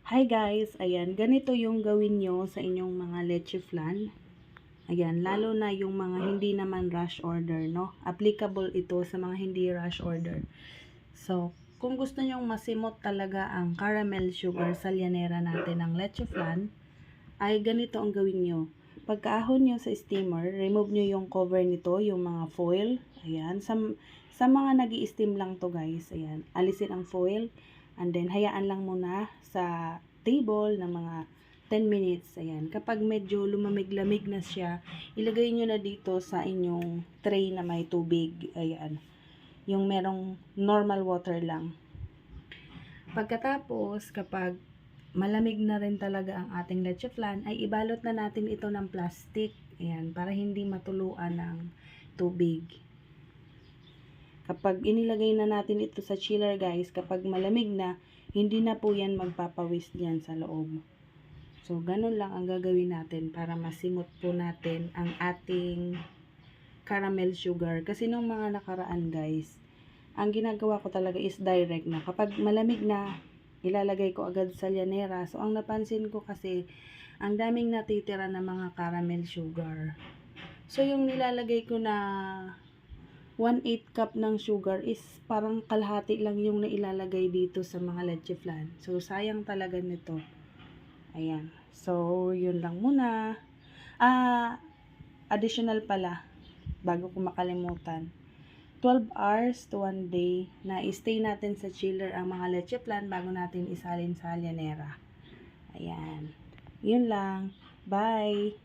Hi guys, ayan, ganito yung gawin nyo sa inyong mga leche flan. Ayan, lalo na yung mga hindi naman rush order, no? Applicable ito sa mga hindi rush order. So, kung gusto nyong masimot talaga ang caramel sugar sa llanera natin ng leche flan, ay ganito ang gawin nyo. Pagkaahon nyo sa steamer, remove nyo yung cover nito, yung mga foil. Ayan, sa mga nag-i-steam lang to guys, ayan, alisin ang foil. And then, hayaan lang muna sa table ng mga 10 minutes. Ayan. Kapag medyo lumamig-lamig na siya, ilagay nyo na dito sa inyong tray na may tubig. Ayan. Yung merong normal water lang. Pagkatapos, kapag malamig na rin talaga ang ating leche flan, ay ibalot na natin ito ng plastic. Ayan. Para hindi matuluan ng tubig. Kapag inilagay na natin ito sa chiller guys, kapag malamig na, hindi na po yan magpapawis diyan sa loob. So, ganun lang ang gagawin natin para masimot po natin ang ating caramel sugar. Kasi nung mga nakaraan guys, ang ginagawa ko talaga is direct na. Kapag malamig na, ilalagay ko agad sa llanera. So, ang napansin ko kasi, ang daming natitira na mga caramel sugar. So, yung nilalagay ko na 1/8 cup ng sugar is parang kalahati lang yung nailalagay dito sa mga leche flan. So, sayang talaga nito. Ayan. So, yun lang muna. Additional pala, bago ko makalimutan. 12 hours to 1 day na stay natin sa chiller ang mga leche flan bago natin isalin sa llanera. Ayan. Yun lang. Bye!